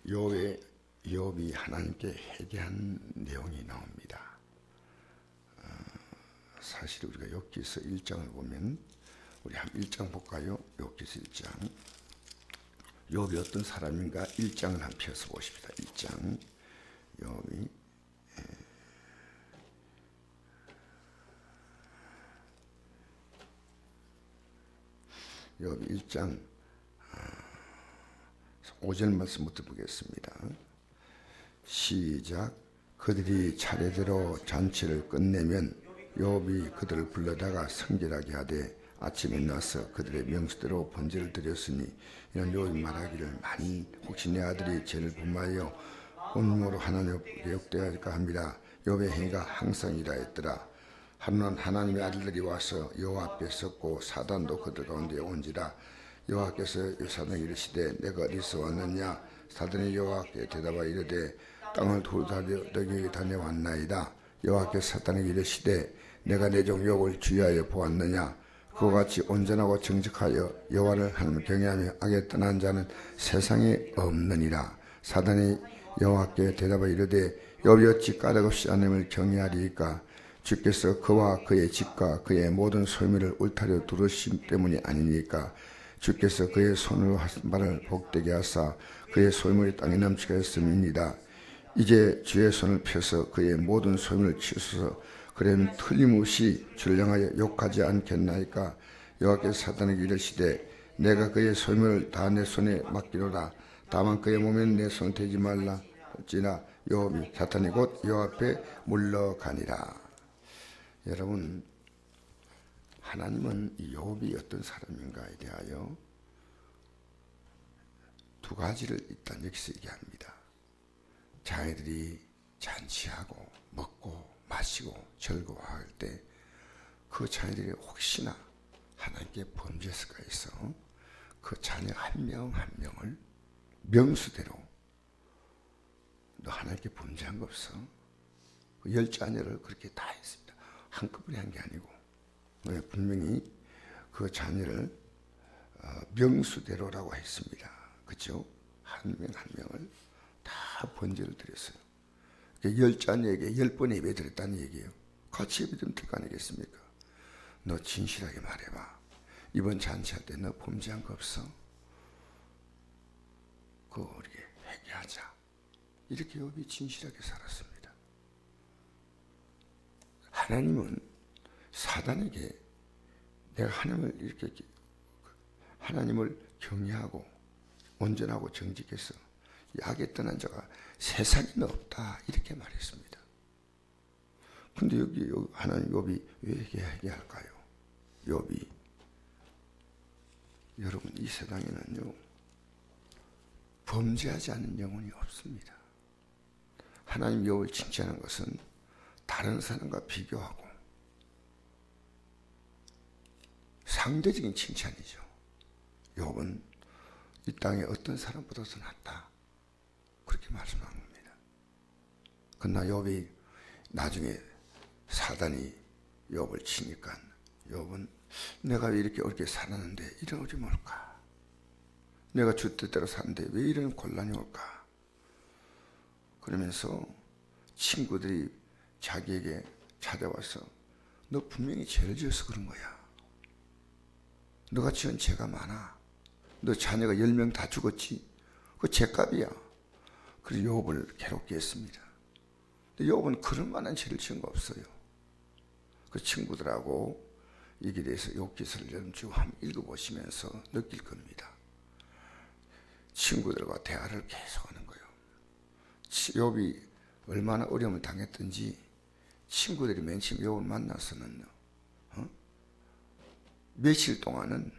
욥이 하나님께 회개한 내용이 나옵니다. 사실 우리가 욥기서 1장을 보면 우리 한 1장 볼까요? 욥기서 1장. 욥이 어떤 사람인가 1장을 한 펴서 보십니다. 1장. 욥이 욥 1장 5절 말씀부터 보겠습니다. 시작. 그들이 차례대로 잔치를 끝내면 욥이 그들을 불러다가 성결하게 하되 아침에 나서 그들의 명수대로 번제를 드렸으니 이는 욥이 말하기를 만일 혹시 내 아들이 죄를 범하여 온몸으로 하나님께 욕되할까 합니다. 욥의 행위가 항상 이러했더라. 하루는 하나님의 아들들이 와서 여호와 앞에 섰고 사단도 그들 가운데 온지라. 여호와께서 사단에게 이르시되 내가 어디서 왔느냐. 사단이 여호와께 대답하여 이르되 땅을 돌다니게 다녀왔나이다. 여호와께서 사단에게 이르시되 내가 내 종 욥을 주의하여 보았느냐. 그와 같이 온전하고 정직하여 여호와를 하나님을 경외하며 악에 떠난 자는 세상에 없느니라. 사단이 여호와께 대답하여 이르되 욥이 어찌 까닭없이 하나님을 경외하리이까. 주께서 그와 그의 집과 그의 모든 소유물을 울타려 두르심 때문이 아니니까. 주께서 그의 손으로 하신 바를 복되게 하사 그의 소유물이 땅에 넘치게 했음이니이다. 이제 주의 손을 펴서 그의 모든 소유물을 치소서. 그러면 틀림없이 주를 향하여 욕하지 않겠나이까. 여호와께서 사단에게 이르시되 내가 그의 소유물을 다 내 손에 맡기노라. 다만 그의 몸에는 내 손을 대지 말라 할지나 욥이 사탄이 곧 여호와 앞에 물러가니라. 여러분, 하나님은 이 욥이 어떤 사람인가에 대하여 두 가지를 일단 여기서 얘기합니다. 자기들이 잔치하고 먹고 마시고 즐거워할 때 그 자녀들이 혹시나 하나님께 범죄했을까 해서 그 자녀 한 명 한 명을 명수대로 너 하나님께 범죄한 거 없어? 그 10자녀를 그렇게 다 했습니다. 한꺼번에 한 게 아니고 분명히 그 자녀를 명수대로라고 했습니다. 그렇죠? 한 명 한 명을 다 번제를 드렸어요. 10자녀에게 10번 예배 드렸다는 얘기예요. 같이 예배 드리면 될 거 아니겠습니까? 너 진실하게 말해봐. 이번 잔치할 때 너 범죄한 거 없어? 그거 우리 회개하자. 이렇게 욥이 진실하게 살았습니다. 하나님은 사단에게 내가 하나님을 경외하고 온전하고 정직해서 악에 떠난 자가 세상에는 없다 이렇게 말했습니다. 근데 여기 하나님 욥이 왜 회개할까요? 욥이 여러분 이 세상에는요 범죄하지 않는 영혼이 없습니다. 하나님 욥을 칭찬하는 것은 다른 사람과 비교하고 상대적인 칭찬이죠. 욥은 이 땅에 어떤 사람보다도 낫다 그렇게 말씀한 겁니다. 그러나 욥이 나중에 사단이 욥을 치니까 욥은 내가 왜 이렇게 어렵게 살았는데 이런 어려움이 올까? 내가 주 뜻대로 사는데 왜 이런 곤란이 올까? 그러면서 친구들이 자기에게 찾아와서 너 분명히 죄를 지어서 그런 거야. 너가 지은 죄가 많아. 너 자녀가 10명 다 죽었지. 그 죄값이야. 그래서 욥을 괴롭게 했습니다. 근데 욥은 그럴 만한 죄를 지은 거 없어요. 그 친구들하고 이게 대해서 욥기서를 여러분 한번 읽어보시면서 느낄 겁니다. 친구들과 대화를 계속하는 거예요. 욥이 얼마나 어려움을 당했던지 친구들이 맨 처음 욥을 만나서는 며칠 동안은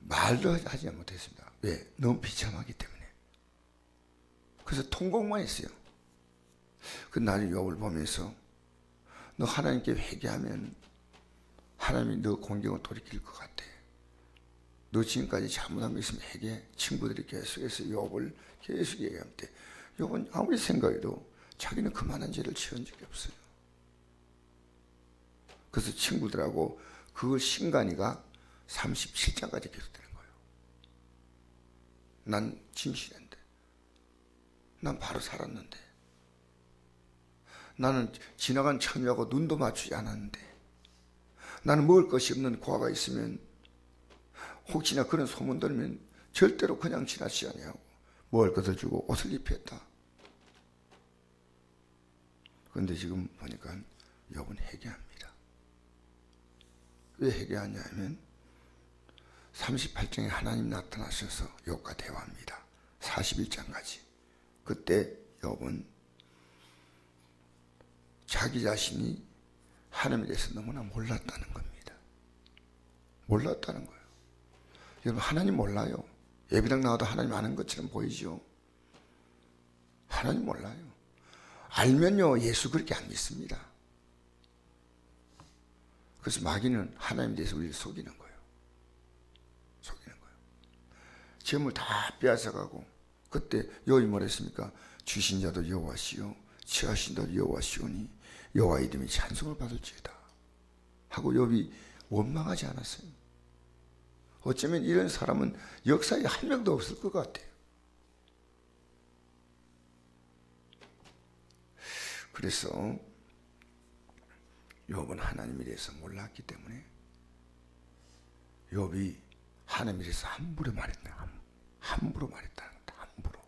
말도 하지 못했습니다. 왜? 너무 비참하기 때문에. 그래서 통곡만 했어요. 그 나중에 욥을 보면서 너 하나님께 회개하면 하나님이 너 공경을 돌이킬 것 같아. 너 지금까지 잘못한 거 있으면 회개해. 친구들이 계속해서 욥을 계속 얘기하는데 욥은 아무리 생각해도 자기는 그만한 죄를 지은 적이 없어요. 그래서 친구들하고 그 신간이가 37장까지 계속되는 거예요. 난 진실한데 난 바로 살았는데. 나는 지나간 처녀하고 눈도 맞추지 않았는데. 나는 먹을 것이 없는 고아가 있으면 혹시나 그런 소문 들으면 절대로 그냥 지나치지 아니하고 먹을 것을 주고 옷을 입혔다. 그런데 지금 보니까 욥은 회개합니다. 왜 회개하냐 하면 38장에 하나님 나타나셔서 욥과 대화합니다. 41장까지. 그때 욥은 자기 자신이 하나님에 대해서 너무나 몰랐다는 겁니다. 몰랐다는 거예요. 여러분, 하나님 몰라요. 예배당 나와도 하나님 아는 것처럼 보이죠. 하나님 몰라요. 알면요, 예수 그렇게 안 믿습니다. 그래서 마귀는 하나님에 대해서 우리를 속이는 거예요. 속이는 거예요. 재물 다 빼앗아가고, 그때 욥이 뭐랬습니까? 주신 자도 여호와시요 취하신 자도 여호와시오니 여호와 이름이 찬송을 받을지어다 하고 욥이 원망하지 않았어요. 어쩌면 이런 사람은 역사에 한 명도 없을 것 같아요. 그래서 욥은 하나님에 대해서 몰랐기 때문에 욥이 하나님에 대해서 함부로 말했다. 함부로 말했다는 겁니다. 함부로.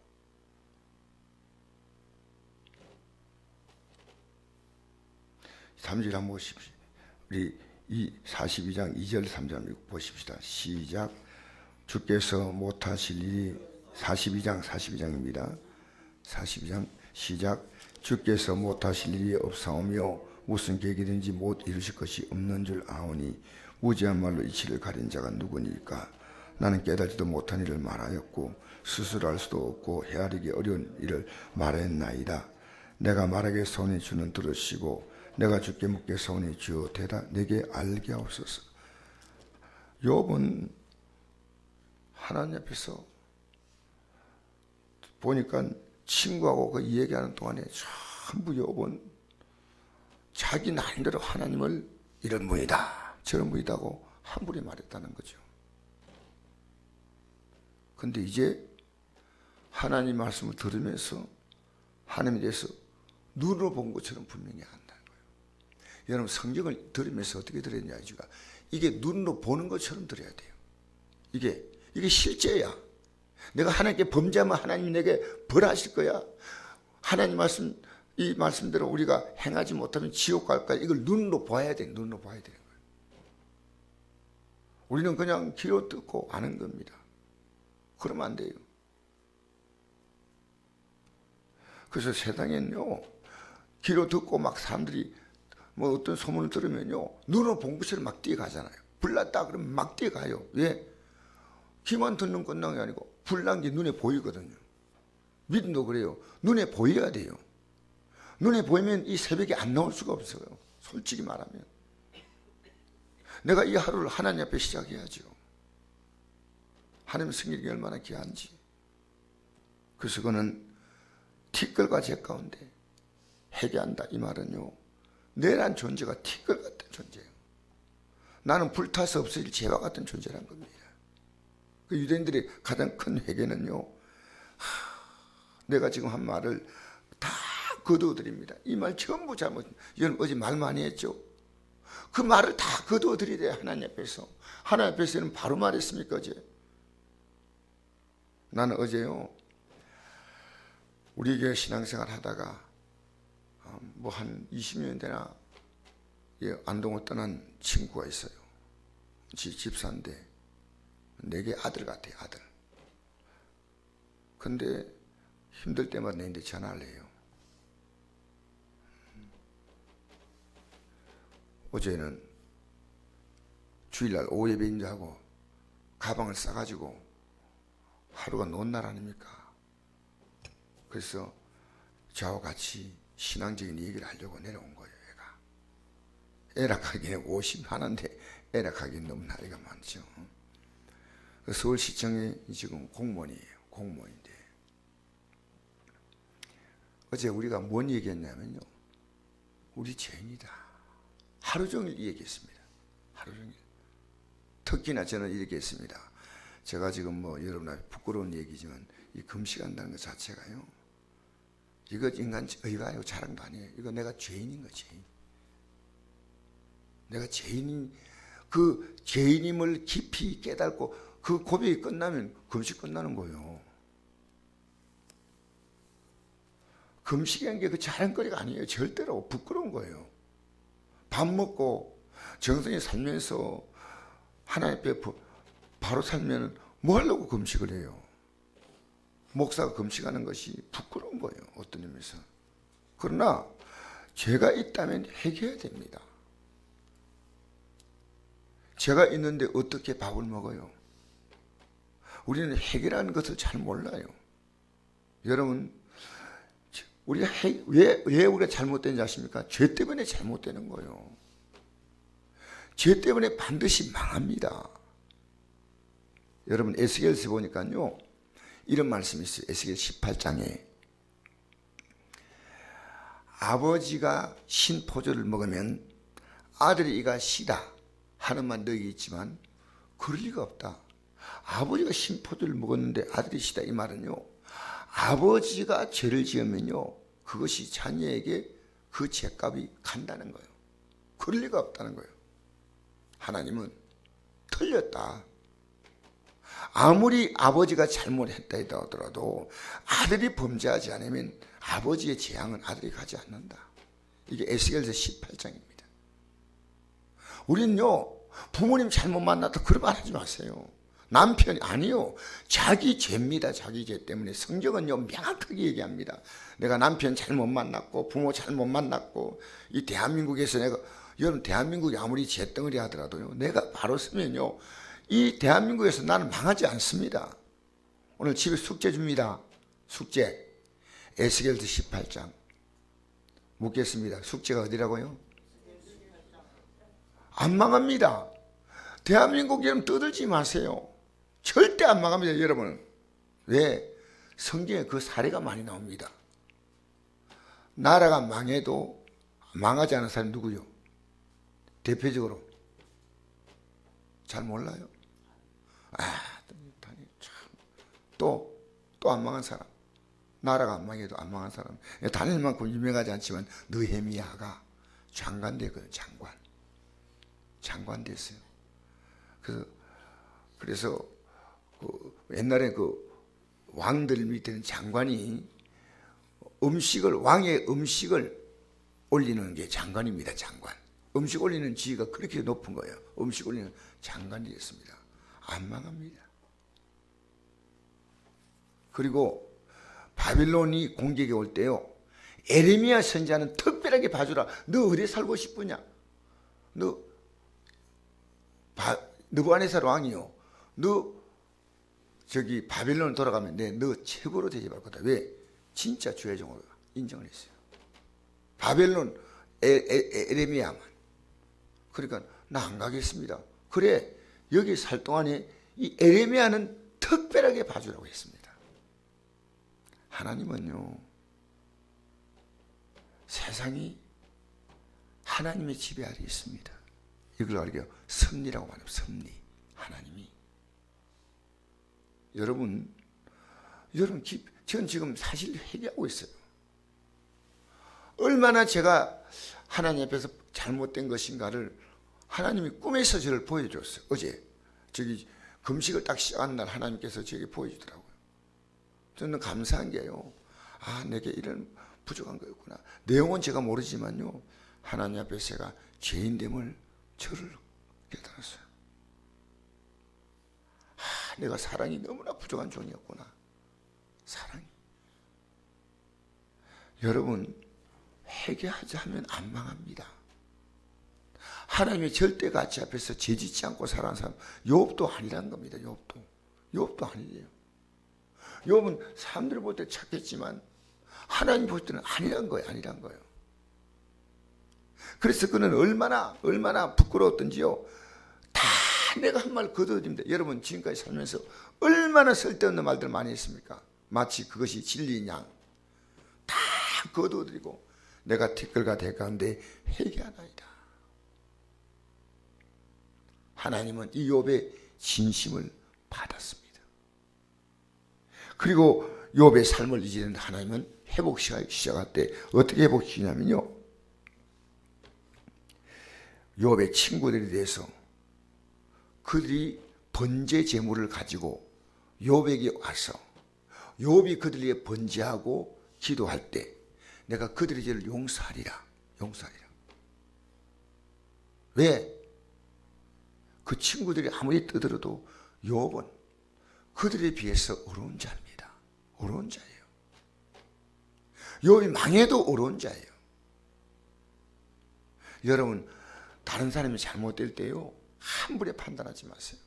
(3절) 한번 보십시오. 우리 이 42장 2절 3절 보십시다. 시작. 주께서 못하실 일이 42장입니다. 42장 시작. 주께서 못하실 일이 없사오며 무슨 계기든지 못 이루실 것이 없는 줄 아오니 무지한 말로 이치를 가린 자가 누구니까. 나는 깨닫지도 못한 일을 말하였고 스스로 수도 없고 헤아리기 어려운 일을 말했나이다. 내가 말하겠사오니 주는 들으시고 내가 주께 묻겠사오니 주여 내게 알게 하옵소서. 욥은 하나님 앞에서 보니까 친구하고 그 얘기하는 동안에 전부 욥은 자기 나름대로 하나님을 이런 분이다 저런 분이다고 함부로 말했다는 거죠. 근데 이제 하나님 말씀을 들으면서 하나님에 대해서 눈으로 본 것처럼 분명히 안다는 거예요. 여러분, 성경을 들으면서 어떻게 들어야 되냐, 이게 눈으로 보는 것처럼 들어야 돼요. 이게 실제야. 내가 하나님께 범죄하면 하나님 내게 벌하실 거야. 하나님 말씀, 이 말씀대로 우리가 행하지 못하면 지옥 갈 거야. 이걸 눈으로 봐야 돼. 눈으로 봐야 되는 거예요. 우리는 그냥 귀로 듣고 아는 겁니다. 그러면 안 돼요. 그래서 세상에는요, 귀로 듣고 막 사람들이 뭐 어떤 소문을 들으면요, 눈으로 본 것처럼 막 뛰어가잖아요. 불났다 그러면 막 뛰어가요. 왜? 귀만 듣는 끝난 게 아니고 불난 게 눈에 보이거든요. 믿음도 그래요. 눈에 보여야 돼요. 눈에 보이면 이 새벽에 안 나올 수가 없어요. 솔직히 말하면. 내가 이 하루를 하나님 앞에 시작해야죠. 하나님 승리가 얼마나 귀한지. 그래서 그는 티끌과 재 가운데 회개한다. 이 말은요, 내란 존재가 티끌 같은 존재예요. 나는 불타서 없어질 재와 같은 존재란 겁니다. 그 유대인들의 가장 큰 회개는요, 내가 지금 한 말을 다 거두어드립니다. 이 말 전부 잘못. 여러분 어제 말 많이 했죠. 그 말을 다 거두어드려야 돼요. 하나님 앞에서. 하나님 앞에서는 바로 말했습니까 어제? 나는 어제요, 우리 교회 신앙생활 하다가 뭐 한 20년 되나 안동을 떠난 친구가 있어요. 집사인데 내게 아들 같아요. 아들. 근데 힘들 때마다 내한테 전화를 해요. 어제는 주일날 오후 예배 인도하고 가방을 싸가지고 하루가 논 날 아닙니까? 그래서 저와 같이 신앙적인 얘기를 하려고 내려온 거예요. 애가 애락하기는 50 하는데 애락하기는 너무 나이가 많죠. 서울시청에 지금 공무원이에요. 공무원인데 어제 우리가 뭔 얘기했냐면요, 우리 죄인이다. 하루 종일 얘기했습니다. 하루 종일. 특히나 저는 이렇게 했습니다. 제가 지금 뭐 여러분 앞에 부끄러운 얘기지만 이 금식한다는 것 자체가요, 이거 인간 의가요 자랑도 아니에요. 이거 내가 죄인인 거지. 내가 죄인인, 그 죄인임을 깊이 깨닫고 그 고백이 끝나면 금식 끝나는 거예요. 금식이라는 게 그 자랑거리가 아니에요. 절대로 부끄러운 거예요. 밥 먹고 정성히 살면서 하나님 앞에 바로 살면 뭐 하려고 금식을 해요? 목사가 금식하는 것이 부끄러운 거예요. 어떤 의미에서. 그러나 죄가 있다면 회개해야 됩니다. 죄가 있는데 어떻게 밥을 먹어요? 우리는 회개라는 것을 잘 몰라요. 여러분, 우리가 왜 우리가 잘못된지 아십니까? 죄 때문에 잘못되는 거예요. 죄 때문에 반드시 망합니다. 여러분, 에스겔서 보니까요, 이런 말씀이 있어요. 에스겔 18장에 아버지가 신포도를 먹으면 아들이 이가 시다 하는 말 너희 있지만 그럴 리가 없다. 아버지가 신포도를 먹었는데 아들이 시다, 이 말은요, 아버지가 죄를 지으면요 그것이 자녀에게 그 죄값이 간다는 거예요. 그럴 리가 없다는 거예요. 하나님은 틀렸다. 아무리 아버지가 잘못했다 하더라도 아들이 범죄하지 않으면 아버지의 재앙은 아들이 가지 않는다. 이게 에스겔서 18장입니다. 우리는요, 부모님 잘못 만났다 그런 말 하지 마세요. 남편이 아니요, 자기 죄입니다. 자기 죄 때문에. 성경은요 명확하게 얘기합니다. 내가 남편 잘못 만났고 부모 잘못 만났고 이 대한민국에서 내가, 여러분 대한민국이 아무리 죄덩어리 하더라도요, 내가 바로 서면요 이 대한민국에서 나는 망하지 않습니다. 오늘 집에 숙제 줍니다. 숙제 에스겔서 18장 묻겠습니다. 숙제가 어디라고요? 안 망합니다. 대한민국 여러분 떠들지 마세요. 절대 안 망합니다. 여러분은. 왜? 성경에 그 사례가 많이 나옵니다. 나라가 망해도 망하지 않은 사람이 누구요? 대표적으로 잘 몰라요. 또 안 망한 사람, 나라가 안 망해도 안 망한 사람, 다니엘만큼 유명하지 않지만 느헤미야가 장관 되거든요. 장관 됐어요. 그래서 옛날에 그 왕들 밑에는 장관이 왕의 음식을 올리는 게 장관입니다. 장관. 음식 올리는 지위가 그렇게 높은 거예요. 음식 올리는 장관이 됐습니다. 안 망합니다. 그리고 바빌론이 공격에 올 때요, 에레미야 선지자는 특별하게 봐주라. 너 어디 살고 싶으냐? 느부갓네살 왕이요, 너 저기 바빌론 돌아가면 너 최고로 대접할 거다. 왜? 진짜 주의 종으로 인정을 했어요. 바빌론 에레미야만. 그러니까 나 안 가겠습니다. 그래, 여기 살 동안에 이 에레미야는 특별하게 봐주라고 했습니다. 하나님은요, 세상이 하나님의 지배 아래 있습니다. 이걸 알게요. 섭리라고 말해요. 섭리. 하나님이. 여러분, 전 지금 사실 회개하고 있어요. 얼마나 제가 하나님 앞에서 잘못된 것인가를 하나님이 꿈에서 저를 보여줬어요. 어제 저기 금식을 딱 시작한 날 하나님께서 저에게 보여주더라고요. 저는 감사한 게요, 내게 이런 부족한 거였구나. 내용은 제가 모르지만요, 하나님 앞에서 제가 죄인됨을 저를 깨달았어요. 내가 사랑이 너무나 부족한 종이었구나. 사랑이. 여러분, 회개하자 하면 안 망합니다. 하나님의 절대 가치 앞에서 죄짓지 않고 살아가는 사람, 욥도 아니란 겁니다. 욥도 아니에요. 욥은 사람들 볼 때 착했지만 하나님 볼 때는 아니란 거예요. 그래서 그는 얼마나 부끄러웠던지요, 다 내가 한 말 거둬드립니다. 여러분, 지금까지 살면서 얼마나 쓸데없는 말들 많이 했습니까? 마치 그것이 진리인 양 다 거둬드리고 내가 티끌과 대가운데 회개하나이다. 하나님은 이 욥의 진심을 받았습니다. 그리고 욥의 삶을 이제는 하나님은 시작할 때 어떻게 회복시키냐면요, 욥의 친구들에 대해서 그들이 번제 제물을 가지고 욥에게 와서 욥이 그들에게 번제하고 기도할 때 내가 그들의 죄를 용서하리라. 왜? 그 친구들이 아무리 떠들어도 욥은 그들에 비해서 어려운 자입니다. 어려운 자예요. 욥이 망해도 어려운 자예요. 여러분, 다른 사람이 잘못될 때요, 함부로 판단하지 마세요.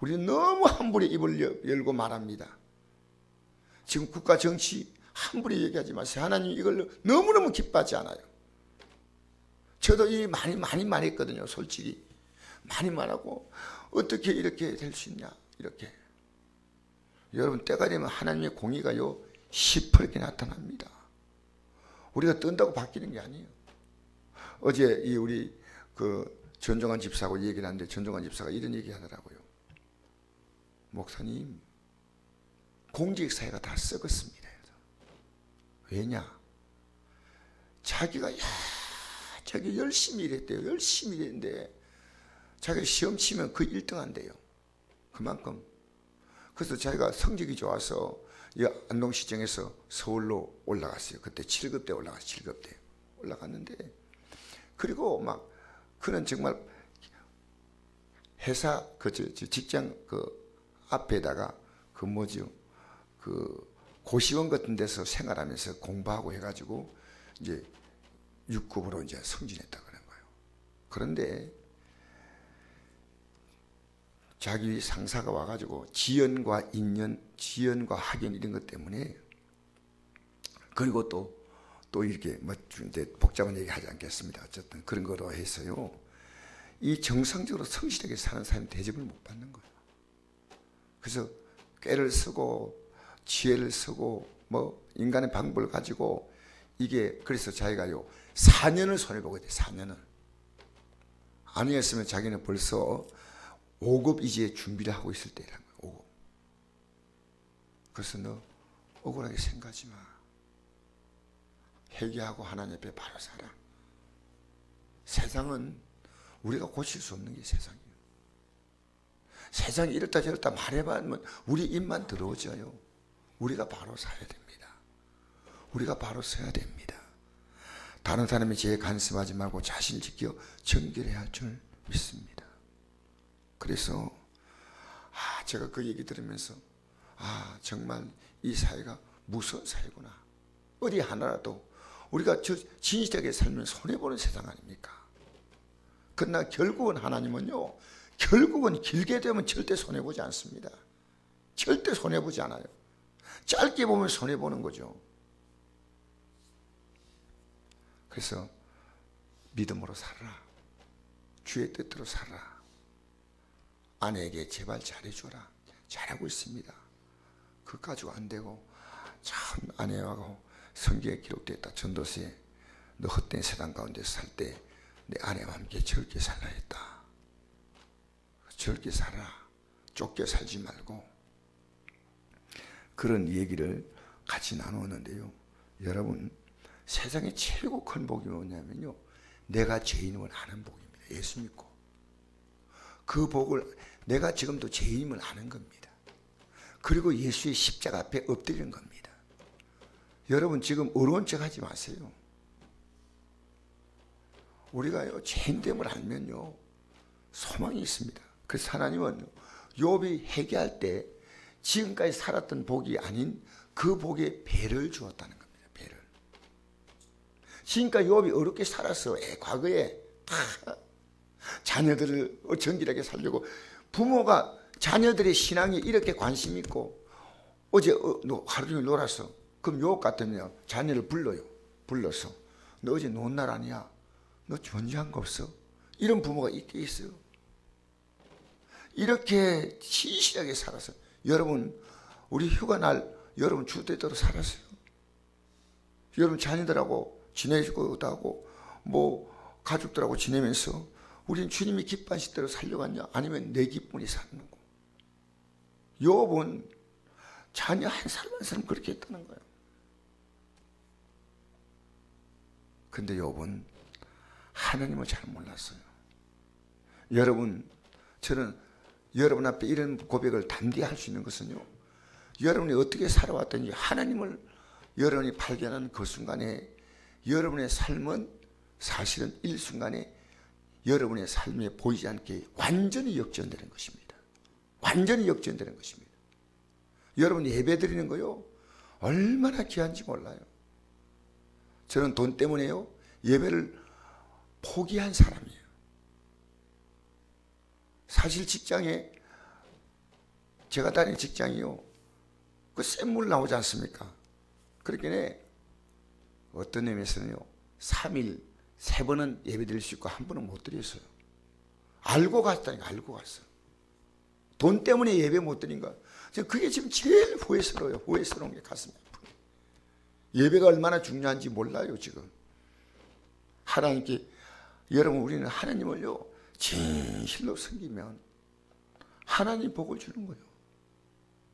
우리는 너무 함부로 입을 열고 말합니다. 지금 국가 정치 함부로 얘기하지 마세요. 하나님 이걸 너무너무 기뻐하지 않아요. 저도 이 많이 말했거든요. 솔직히 많이 말하고 어떻게 이렇게 될 수 있냐, 이렇게. 여러분, 때가 되면 하나님의 공의가요 시퍼렇게 나타납니다. 우리가 뜬다고 바뀌는 게 아니에요. 어제 우리 전종환 집사하고 얘기를 하는데 전종환 집사가 이런 얘기 하더라고요. 목사님, 공직사회가 다 썩었습니다. 왜냐? 자기가 자기 열심히 일했대요. 열심히 일했는데 자기가 시험 치면 그 1등 한대요. 그만큼. 그래서 자기가 성적이 좋아서 안동시청에서 서울로 올라갔어요. 그때 7급대 올라갔어요. 7급대 올라갔는데, 그리고 막 그는 정말 회사 직장 앞에다가 고시원 같은 데서 생활하면서 공부하고 해가지고 이제 6급으로 이제 승진했다 그런 거예요. 그런데 자기 상사가 와가지고 지연과 인연, 지연과 학연 이런 것 때문에, 그리고 또 이렇게 복잡한 얘기 하지 않겠습니다. 어쨌든 그런 거로 해서요, 이 정상적으로 성실하게 사는 사람이 대접을 못 받는 거예요. 그래서 꾀를 쓰고 지혜를 쓰고 인간의 방법을 가지고 그래서 자기가요 4년을 손해보게 돼. 4년을. 아니었으면 자기는 벌써 5급 이제 준비를 하고 있을 때라는 거예요. 5급. 그래서 너 억울하게 생각하지 마. 회개하고 하나님 앞에 바로 살아. 세상은 우리가 고칠 수 없는 게 세상이에요. 세상이 이렇다 저렇다 말해봐면 우리 입만 들어오져요. 우리가 바로 서야 됩니다. 우리가 바로 서야 됩니다. 다른 사람의 죄에 간섭하지 말고 자신을 지켜 정결해야 할 줄 믿습니다. 그래서 제가 그 얘기 들으면서 정말 이 사회가 무서운 사회구나. 어디 하나라도 우리가 진실하게 살면 손해보는 세상 아닙니까? 그러나 결국은 하나님은요, 결국은 길게 되면 절대 손해보지 않습니다. 절대 손해보지 않아요. 짧게 보면 손해보는 거죠. 그래서 믿음으로 살아라. 주의 뜻대로 살아라. 아내에게 제발 잘해줘라. 잘하고 있습니다. 그거 가지고 안 되고, 참 아내하고 성경에 기록되었다. 전도서에 너 헛된 세상 가운데 살 때 내 아내와 함께 즐겁게 살라 했다. 즐겁게 살아. 쫓겨 살지 말고. 그런 얘기를 같이 나누었는데요. 여러분, 세상에 최고 큰 복이 뭐냐면요, 내가 죄인임을 아는 복입니다. 예수 믿고 그 복을, 내가 지금도 죄인임을 아는 겁니다. 그리고 예수의 십자가 앞에 엎드리는 겁니다. 여러분, 지금 어려운 척 하지 마세요. 우리가요 죄인됨을 알면요 소망이 있습니다. 그래서 하나님은 욥이 회개할 때 지금까지 살았던 복이 아닌 그 복에 배를 주었다는 겁니다. 배를. 지금까지 욥이 어렵게 살았어. 과거에 다 자녀들을 정결하게 살려고, 부모가 자녀들의 신앙에 이렇게 관심 있고, 어제 하루 종일 놀았어. 그럼 욥 같으면 자녀를 불러서 너 어제 논 날 아니야? 너 존재한 거 없어? 이런 부모가 있게 있어요. 이렇게 진실하게 살았어요. 여러분, 우리 휴가날 여러분 주대대로 살았어요. 여러분 자녀들하고 지내기도 하고 가족들하고 지내면서 우리는 주님이 기뻐하실 대로 살려갔냐? 아니면 내 기쁨이 사는 거? 욥은 자녀 한 사람 한 사람 그렇게 했다는 거예요. 근데 욥은 하나님을 잘 몰랐어요. 여러분, 저는 여러분 앞에 이런 고백을 단디 할 수 있는 것은요, 여러분이 어떻게 살아왔든지 하나님을 여러분이 발견하는 그 순간에 여러분의 삶은 사실은 일순간에 여러분의 삶에 보이지 않게 완전히 역전되는 것입니다. 완전히 역전되는 것입니다. 여러분이 예배 드리는 거요, 얼마나 귀한지 몰라요. 저는 돈 때문에요, 예배를 포기한 사람이에요. 사실 직장에, 제가 다니는 직장이요, 그 샘물 나오지 않습니까? 그렇게 어떤 의미에서는요, 3일 3번은 예배 드릴 수 있고 한 번은 못 드렸어요. 알고 갔다니까. 알고 갔어. 돈 때문에 예배 못 드린 거야. 그게 지금 제일 후회스러워요. 후회스러운 게 가슴이 아프네. 예배가 얼마나 중요한지 몰라요. 지금 하나님께, 여러분, 우리는 하나님을요 진실로 섬기면 하나님 복을 주는 거예요.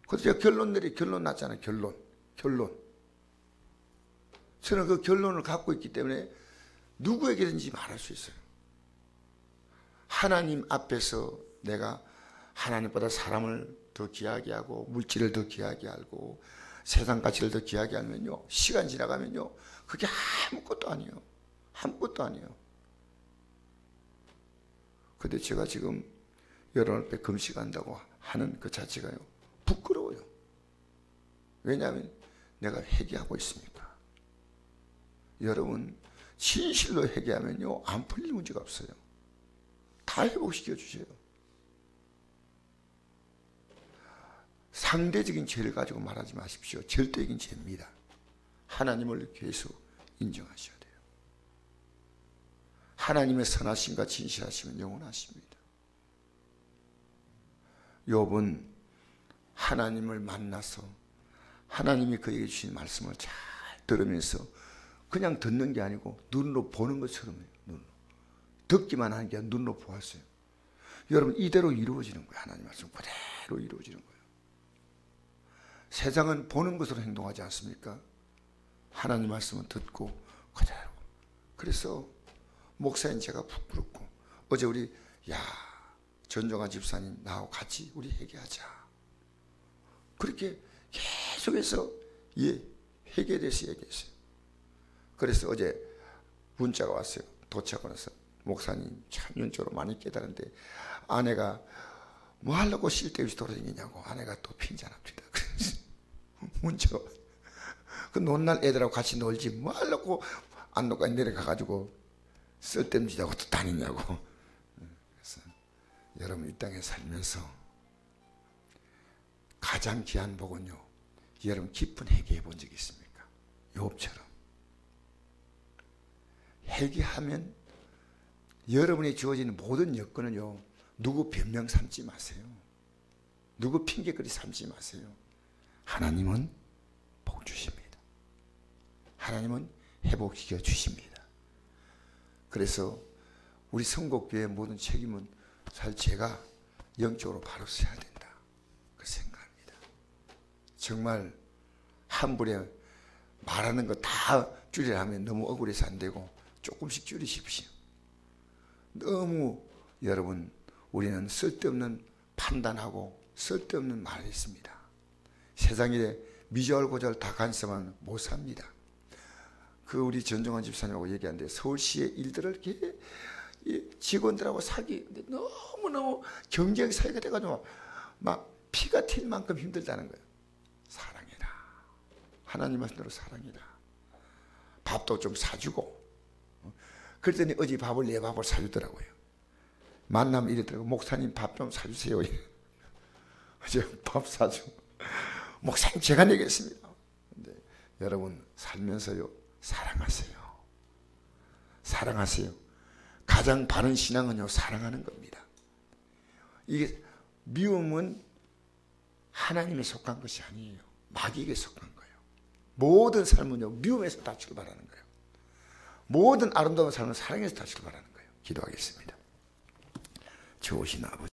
그래서 제가 결론 났잖아요. 결론. 저는 그 결론을 갖고 있기 때문에 누구에게든지 말할 수 있어요. 하나님 앞에서 내가 하나님보다 사람을 더 귀하게 하고 물질을 더 귀하게 하고 세상 가치를 더 귀하게 하면요, 시간 지나가면요, 그게 아무것도 아니에요. 아무것도 아니에요. 근데 제가 지금 여러분 앞에 금식한다고 하는 그 자체가요, 부끄러워요. 왜냐하면 내가 회개하고 있으니까. 여러분, 진실로 회개하면요, 안 풀릴 문제가 없어요. 다 회복시켜 주세요. 상대적인 죄를 가지고 말하지 마십시오. 절대적인 죄입니다. 하나님을 계속 인정하셔야 돼요. 하나님의 선하심과 진실하심은 영원하십니다. 욥은 하나님을 만나서 하나님이 그에게 주신 말씀을 잘 들으면서 그냥 듣는 게 아니고 눈으로 보는 것처럼 해요. 눈으로. 듣기만 하는 게 아니라 눈으로 보았어요. 여러분, 이대로 이루어지는 거예요. 하나님 말씀 그대로 이루어지는 거예요. 세상은 보는 것으로 행동하지 않습니까? 하나님 말씀은 듣고 그대로. 그래서 목사인 제가 부끄럽고, 어제 우리 전종환 집사님 나하고 같이 우리 회개하자, 그렇게 계속해서 회개에 대해서 얘기했어요. 그래서 어제 문자가 왔어요. 도착을 해서, 목사님 참 윤적으로 많이 깨달은데 아내가 뭐 하려고 쓸데없이 돌아다니냐고 아내가 또 핀잔합니다. 그래서 문자가 왔어요. 그 논날 애들하고 같이 놀지 뭐 하려고 안동까지 내려가가지고 쓸데없는 짓하고 또 다니냐고. 그래서 여러분, 이 땅에 살면서 가장 귀한 복은요, 여러분 깊은 회개해 본 적이 있습니까? 욥처럼. 회개하면 여러분이 주어지는 모든 여건은요, 누구 변명 삼지 마세요. 누구 핑계거리 삼지 마세요. 하나님은 복 주십니다. 하나님은 회복시켜 주십니다. 그래서 우리 성곡교회의 모든 책임은 사실 제가 영적으로 바로 서야 된다, 그 생각합니다. 정말 한 분에 말하는 거 다 줄이라 하면 너무 억울해서 안 되고 조금씩 줄이십시오. 너무 여러분, 우리는 쓸데없는 판단하고 쓸데없는 말을 했습니다. 세상에 미절고절 다 간섭하면 못 삽니다. 그 우리 전종환 집사님하고 얘기하는데, 서울시의 일들을 이렇게 직원들하고 사귀는데 너무너무 경쟁 사회가 돼가지고 막 피가 튈 만큼 힘들다는 거예요. 사랑해라. 하나님 말씀대로 사랑해라. 밥도 좀 사주고. 그랬더니 어제 내 밥을 사주더라고요. 만나면 이랬더라고요. 목사님 밥 좀 사주세요. 어제 밥 사주고, 목사님 제가 내겠습니다. 근데 여러분, 살면서요, 사랑하세요. 사랑하세요. 가장 바른 신앙은요, 사랑하는 겁니다. 이게 미움은 하나님에 속한 것이 아니에요. 마귀에게 속한 거예요. 모든 삶은요, 미움에서 다 출발하는 거예요. 모든 아름다운 삶은 사랑에서 다 출발하는 거예요. 기도하겠습니다. 좋으신 아버지,